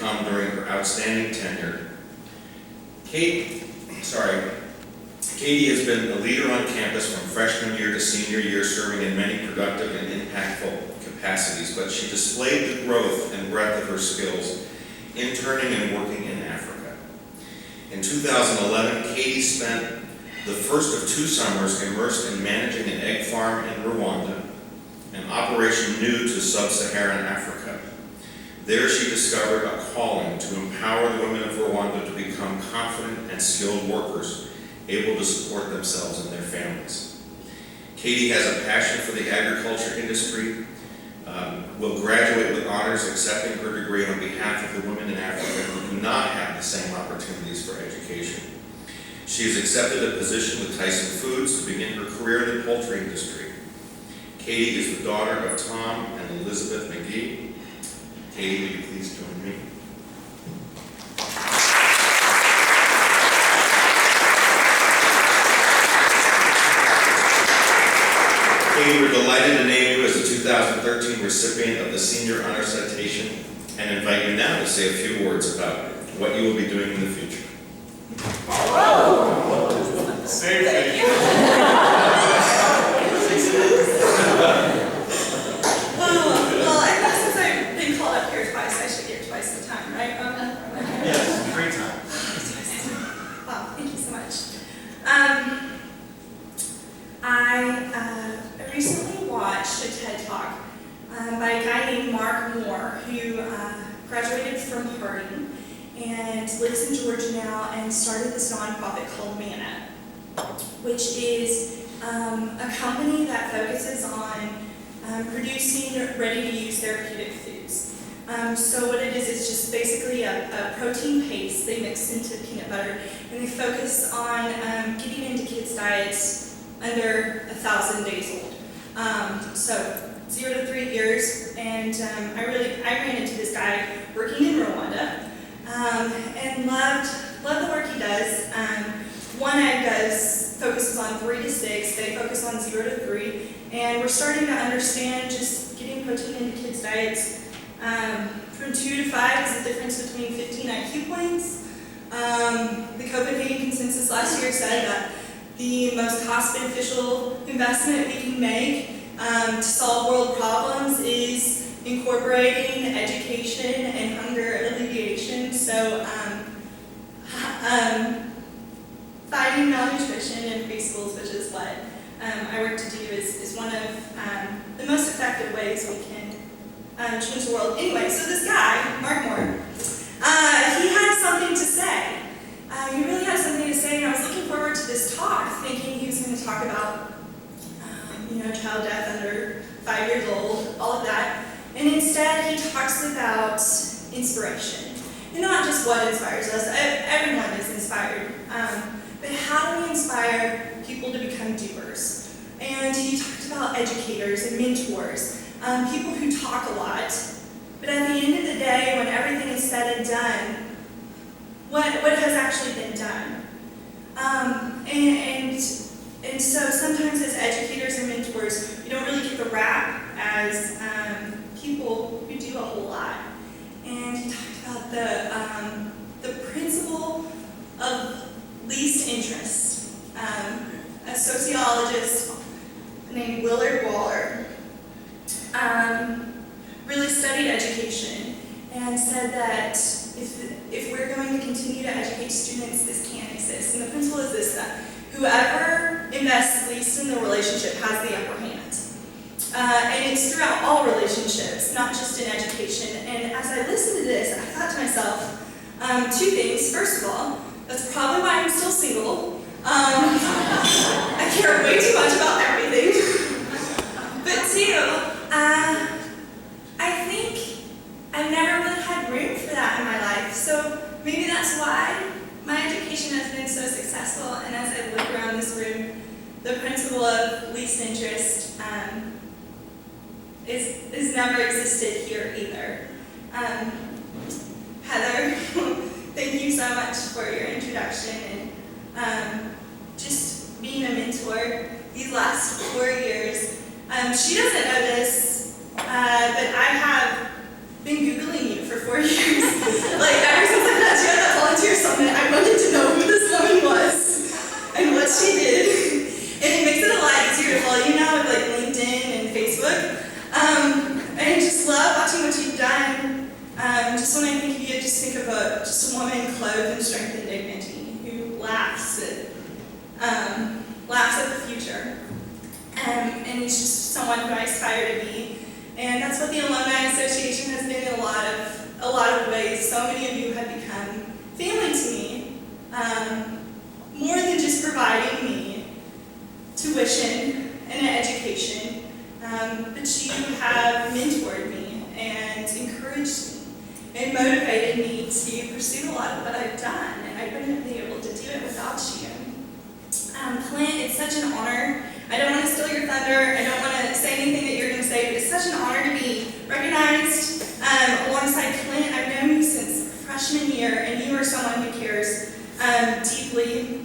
become during her outstanding tenure. Katie has been a leader on campus from freshman year to senior year, serving in many productive and impactful capacities, but she displayed the growth and breadth of her skills interning and working in Africa. In 2011, Katie spent the first of 2 summers immersed in managing an egg farm in Rwanda, an operation new to sub-Saharan Africa. There she discovered a calling to empower the women of Rwanda to become confident and skilled workers, able to support themselves and their families. Katie has a passion for the agriculture industry, will graduate with honors, accepting her degree on behalf of the women in Africa who do not have the same opportunities for education. She has accepted a position with Tyson Foods to begin her career in the poultry industry. Katie is the daughter of Tom and Elizabeth McGee. Katie, will you please join me? Katie, we're delighted to name you as the 2013 recipient of the Senior Honor Citation and invite you now to say a few words about what you will be doing in the future. Same thing. Well, I guess since I've been called up here twice, I should get twice the time, right? Yes, 3 times. Wow, thank you so much. I recently watched a TED Talk by a guy named Mark Moore, who graduated from Harding and lives in Georgia now and started this nonprofit called Manna, which is a company that focuses on producing ready-to-use therapeutic foods. So what it is just basically a protein paste they mix into peanut butter, and they focus on getting into kids' diets under 1,000 days old. So 0 to 3 years, and I ran into this guy working in Rwanda, and loved the work he does. One Ag focuses on 3 to 6, they focus on 0 to 3, and we're starting to understand just getting protein into kids' diets. From 2 to 5 is the difference between 15 IQ points. The Copenhagen Consensus last year said that the most cost-beneficial investment we can make to solve world problems is incorporating education and hunger alleviation. So fighting malnutrition in preschools, which is what I work to do, is one of the most effective ways we can change the world. Anyway, so this guy, Mark Moore, he had something to say. He really had something to say, and I was looking forward to this talk, thinking he was going to talk about, child death under 5 years old, all of that. And instead, he talks about inspiration. And not just what inspires us, everyone is inspired. But how do we inspire people to become doers? And he talked about educators and mentors, people who talk a lot. But at the end of the day, when everything is said and done, what has actually been done? And so sometimes as educators and mentors, we don't really get the rap as people who do a whole lot. And he talked about the principle of least interest. A sociologist named Willard Waller really studied education and said that if we're going to continue to educate students, this can't exist. And the principle is this, that whoever invests least in the relationship has the upper hand. And it's throughout all relationships, not just in education. And as I listened to this, I thought to myself 2 things. First of all, that's probably why I'm still single. I care way too much about everything. But 2, I think I've never really had room for that in my life. So maybe that's why my education has been so successful. And as I look around this room, the principle of least interest is never existed here either. Heather, thank you so much for your introduction and just being a mentor these last 4 years. She doesn't know this, but I have been Googling you for 4 years. think of just a woman clothed in strength and dignity who laughs at the future. And he's just someone who I aspire to be. And that's what the Alumni Association has been in a lot of ways. So many of you have become family to me, more than just providing me tuition and an education, but you have mentored me and encouraged me and motivated me to pursue a lot of what I've done, and I wouldn't be able to do it without you. Clint, it's such an honor. I don't want to steal your thunder. I don't want to say anything that you're going to say, but it's such an honor to be recognized alongside Clint. I've known you since freshman year, and you are someone who cares deeply.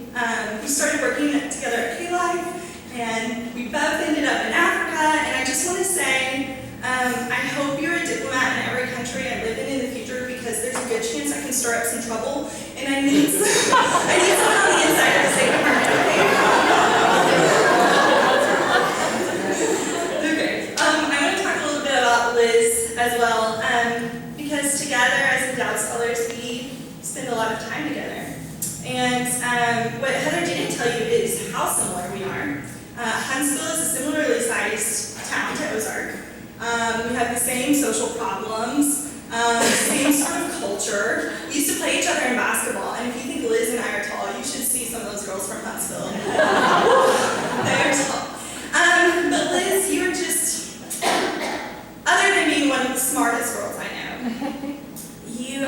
We started working together at K-Life, and we both ended up in Africa, and I just want to say, I hope you're a diplomat in every country I live in the future, because there's a good chance I can stir up some trouble, and I need someone on the inside of the State Department, okay? I want to talk a little bit about Liz as well, because together as endowed scholars, we spend a lot of time together. And what Heather didn't tell you is how similar we are. Huntsville is a similarly sized town to Ozark. We have the same social problems, same sort of culture. We used to play each other in basketball, and if you think Liz and I are tall, you should see some of those girls from Huntsville. They're tall. But Liz, you're just, other than being one of the smartest girls I know, you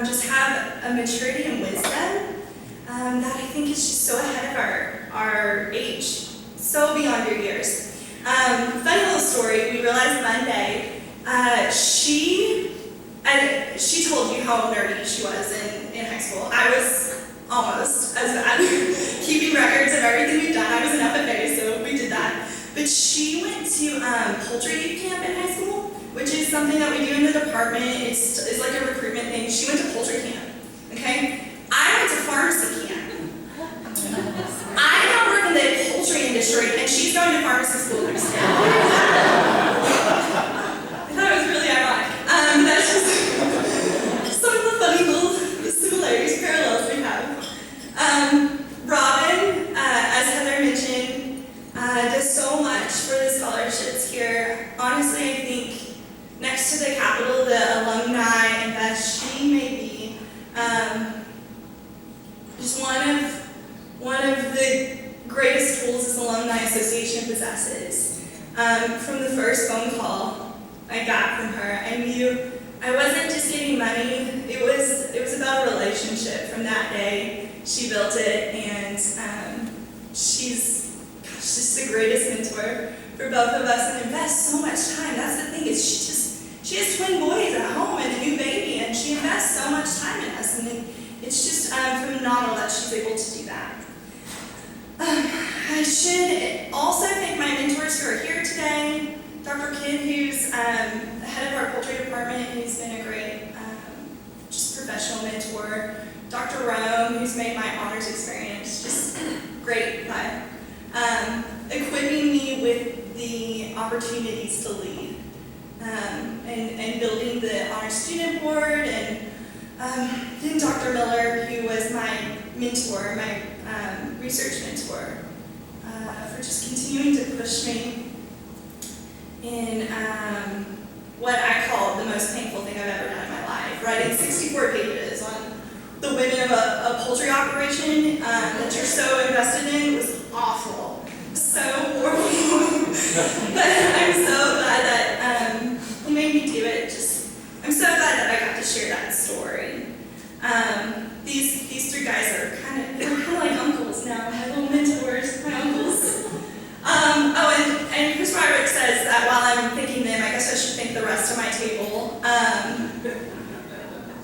just have a maturity and wisdom that I think is just so ahead of our age, so beyond your years. Funny little story, we realized Monday, she told you how nerdy she was in high school. I was almost as bad, keeping records of everything we've done. I was an FFA, so we did that. But she went to poultry camp in high school, which is something that we do in the department. It's like a recruitment thing. She went to poultry camp, okay? I went to pharmacy camp. I now work in the poultry industry, and she's going to pharmacy school next year. I thought it was really ironic. That's just some of the funny little similarities, parallels we have. Robin, as Heather mentioned, does so much for the scholarships here. Honestly, I think next to the Capitol, the Alumni and Best, she may be just one of the greatest tools this Alumni Association possesses. From the first phone call I got from her, I knew I wasn't just getting money. It was about a relationship. From that day, she built it, and she's just the greatest mentor for both of us, and invests so much time. That's the thing, is she has twin boys at home and a new baby, and she invests so much time in us, and it's just phenomenal that she's able to do that. I should also thank my mentors who are here today. Dr. Kidd, who's the head of our poultry department, who's been a great just professional mentor. Dr. Rome, who's made my honors experience just great, equipping me with the opportunities to lead, and building the honor student board, and then Dr. Miller, who was my mentor, my research mentor, for just continuing to push me in what I call the most painful thing I've ever done in my life, writing 64 pages on the women of a poultry operation that you're so invested in. Was awful, so horrible. But I'm so glad that you made me do it. I'm so glad that I got to share that story. These three guys are kind of like uncles now, my little mentors, my uncles. And Chris Roderick says that while I'm thanking them, I guess I should thank the rest of my table.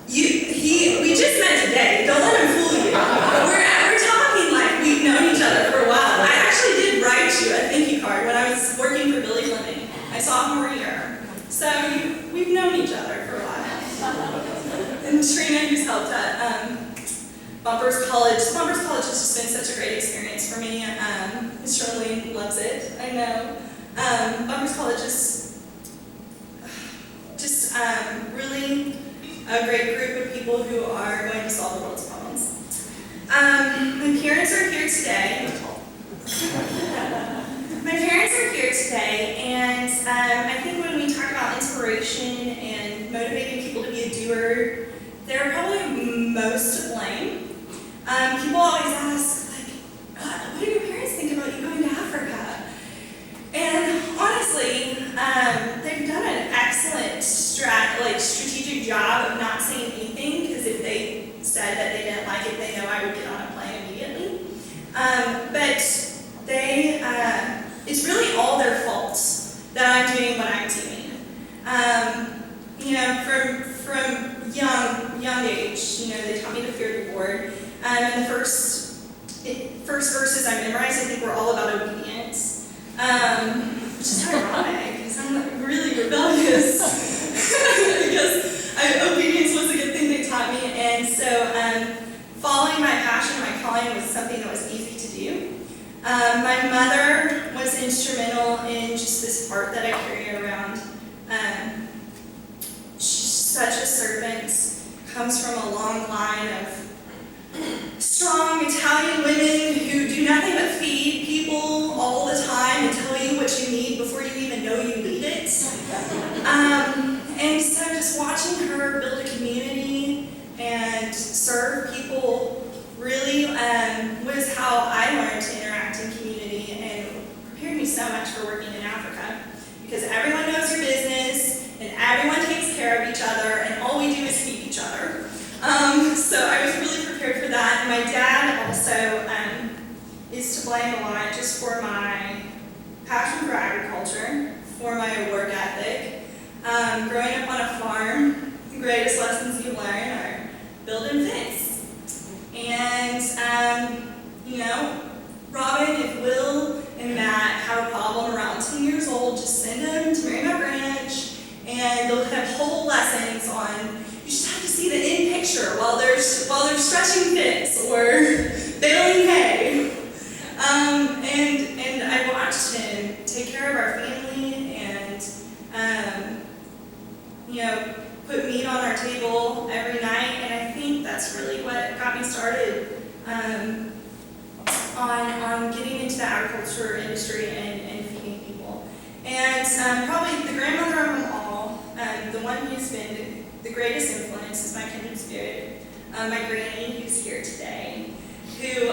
We just met today. Don't let him fool you. We're talking like we've known each other for a while. I actually did write you a thank you card when I was working for Billy Fleming, my sophomore year. So we've known each other for a while. And Trina, who's helped at Bumpers College. Bumpers College has just been such a great experience for me. Ms. Shirley loves it, I know. Bumpers College is just really a great group of people people who are going to solve the world's problems. My parents are here today. My parents are here today, and I think when we talk about inspiration and motivating people to be a doer, they're probably most to blame. People always ask, like, what do your parents think about you going to Africa? And honestly, they've done an excellent strategic job of not saying anything, because if they said that they didn't like it, they know I would get on a plane immediately. But it's really all their fault that I'm doing what I'm doing. From young age, they taught me to fear the Lord. And the first verses I memorized, I think, were all about obedience. Which is ironic, because I'm really rebellious. Because obedience was a good thing they taught me, and so following my passion, my calling was something that was easy to do. My mother was instrumental in just this heart that I carry around. She's such a servant, comes from a long line of strong Italian women who do nothing but feed people all the time and tell you what you need before you even know you need it. And so just watching her build a community and serve people really was how I learned to interact in community, and prepared me so much for working in Africa, because everyone knows your business and everyone takes care of each other, and all we do is feed each other. So I was really prepared for that. And my dad also is to blame a lot just for my passion for agriculture, for my work ethic. Growing up on a farm, the greatest lessons you learn are build and fence. And, Robin, if Will and Matt have a problem around 10 years old, just send them to Marymount Ranch, and they'll have whole lessons on, you just have to see the end picture while they're stretching fence or baling hay. And I watched him take care of our family and, put meat on our table every night, and I think that's really what got me started on getting into the agriculture industry and feeding people. And probably the grandmother of them all, the one who's been the greatest influence is my kindred spirit, my granny, who's here today, who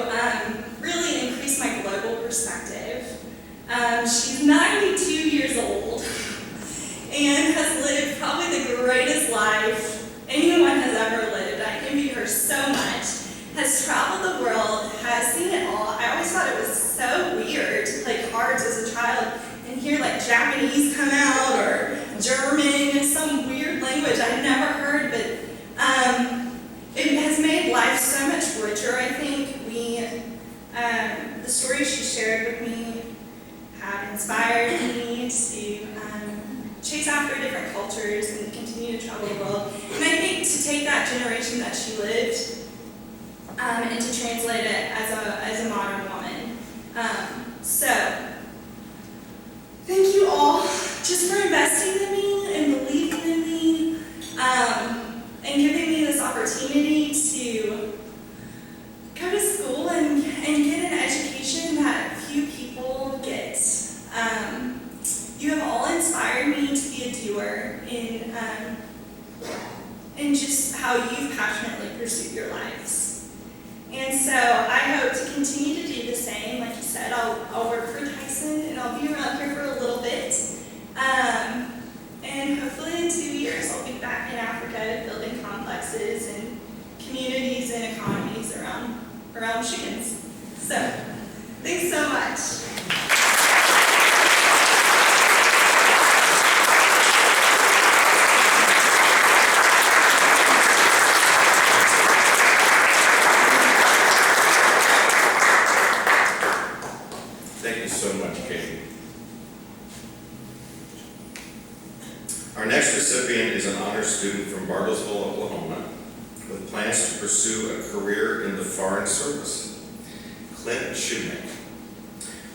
really increased my global perspective. She's 92 years old and has lived probably the greatest life anyone has ever lived. I envy her so much. Has traveled the world, has seen it all. I always thought it was so weird to play cards as a child and hear like Japanese come out or German, some weird language I'd never heard, but it has made life so much richer. I think the stories she shared with me have inspired me to chase after different cultures and continue to travel the world. And I think to take that generation that she lived and to translate it as a modern woman. So, thank you all just for investing in me and believing in me and giving me this opportunity to go to school and get an education that few people get. You have all inspired me to be a doer in just how you've passionately pursued your lives. And so I hope to continue to do the same. Like you said, I'll work for Tyson and I'll be around here for a little bit. And hopefully in 2 years I'll be back in Africa building complexes and communities and economies around chickens. So, thanks so much. Thank you so much, Katie. Our next recipient is an honor student from Bartlesville, Oklahoma, with plans to pursue a career in the Foreign Service, Clint Shoemaker.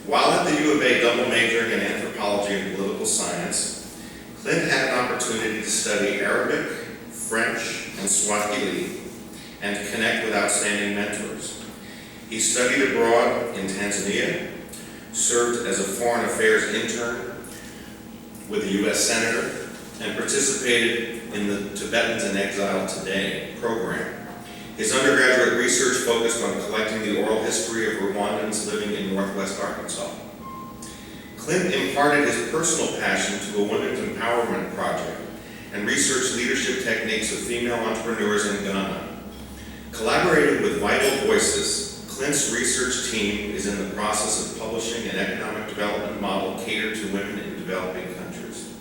While at the U of A double majoring in anthropology and political science, Clint had an opportunity to study Arabic, French, and Swahili, and connect with outstanding mentors. He studied abroad in Tanzania, served as a foreign affairs intern with a U.S. senator, and participated in the Tibetans in Exile Today program. His undergraduate research focused on collecting the oral history of Rwandans living in Northwest Arkansas. Clint imparted his personal passion to a women's empowerment project and researched leadership techniques of female entrepreneurs in Ghana. Collaborating with Vital Voices, Clint's research team is in the process of publishing an economic development model catered to women in developing countries.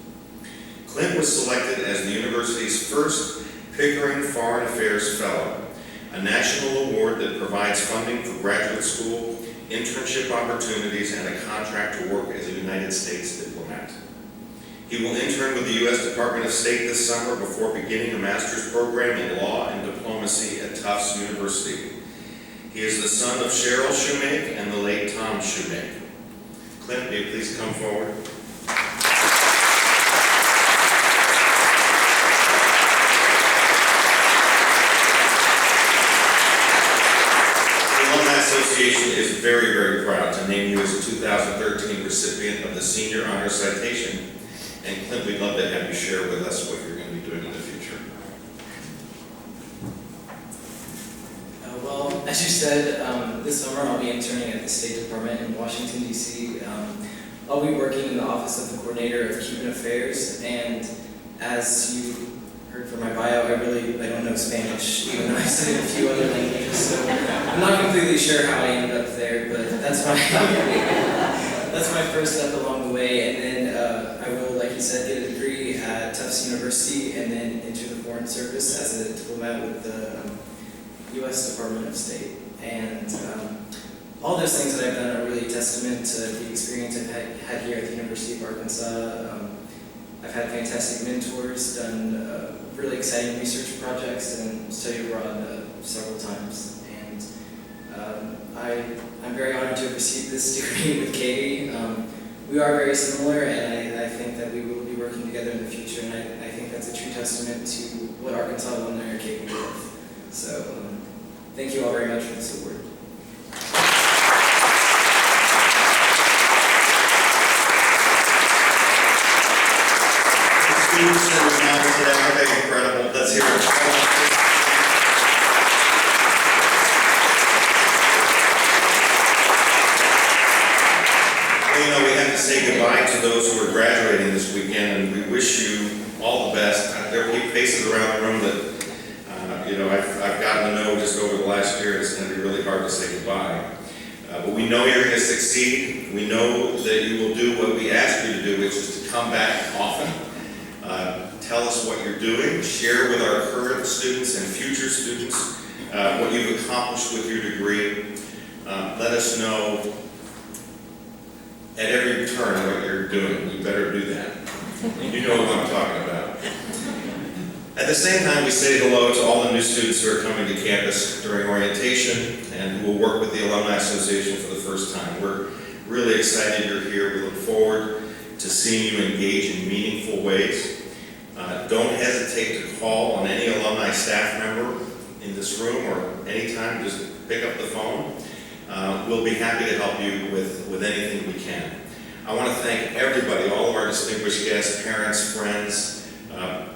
Clint was selected as the university's first Pickering Foreign Affairs Fellow, a national award that provides funding for graduate school, internship opportunities, and a contract to work as a United States diplomat. He will intern with the U.S. Department of State this summer before beginning a master's program in law and diplomacy at Tufts University. He is the son of Cheryl Shoemake and the late Tom Shoemake. Clint, may you please come forward? Association is very, very proud to name you as a 2013 recipient of the Senior Honor Citation. And Clint, we'd love to have you share with us what you're going to be doing in the future. Well, as you said, this summer I'll be interning at the State Department in Washington, D.C. I'll be working in the Office of the Coordinator of Cuban Affairs, and as you heard from my bio, I don't know Spanish, even though I studied a few other languages, so I'm not completely sure how I ended up there, but that's my that's my first step along the way. And then I will, like you said, get a degree at Tufts University and then enter the Foreign Service as a diplomat with the U.S. Department of State. And all those things that I've done are really a testament to the experience I've had here at the University of Arkansas. I've had fantastic mentors, done really exciting research projects, and studied abroad several times. And I'm very honored to have received this degree with Katie. We are very similar, and I think that we will be working together in the future, and I think that's a true testament to what Arkansas alumni are capable of. So thank you all very much for this award. Students that are now today, are they incredible? Let's hear it. Well, you know, we have to say goodbye to those who are graduating this weekend, and we wish you all the best. There are faces around the room that, I've gotten to know just over the last year. It's going to be really hard to say goodbye. But we know you're going to succeed. We know that you will do what we ask you to do, which is to come back often. Tell us what you're doing, share with our current students and future students what you've accomplished with your degree. Let us know at every turn what you're doing. You better do that. You know what I'm talking about. At the same time, we say hello to all the new students who are coming to campus during orientation and who will work with the Alumni Association for the first time. We're really excited you're here. We look forward to seeing you engage in meaningful ways. Don't hesitate to call on any alumni staff member in this room or anytime. Just pick up the phone. We'll be happy to help you with anything we can. I want to thank everybody, all of our distinguished guests, parents, friends,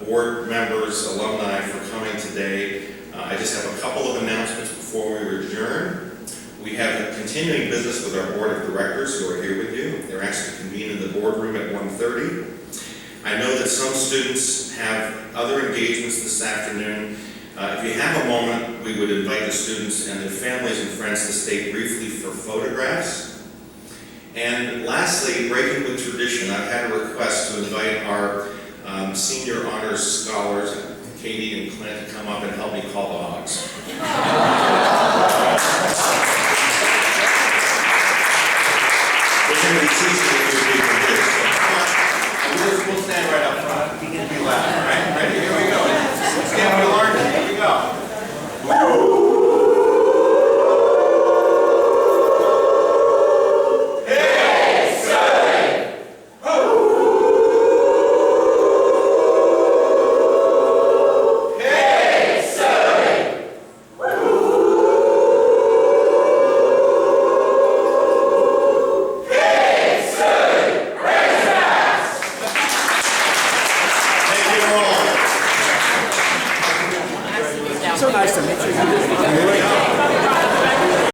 board members, alumni for coming today. I just have a couple of announcements before we adjourn. We have a continuing business with our board of directors who are here with you. They're actually convened in the boardroom at 1:30. I know that some students have other engagements this afternoon. If you have a moment, we would invite the students and their families and friends to stay briefly for photographs. And lastly, breaking with tradition, I've had a request to invite our senior honors scholars, Katie and Clint, to come up and help me call the hogs. We're going to be teaching a few people here. We'll stand right up front. Be loud, all right? Ready? Here we go. Stand for the larger. Here we go.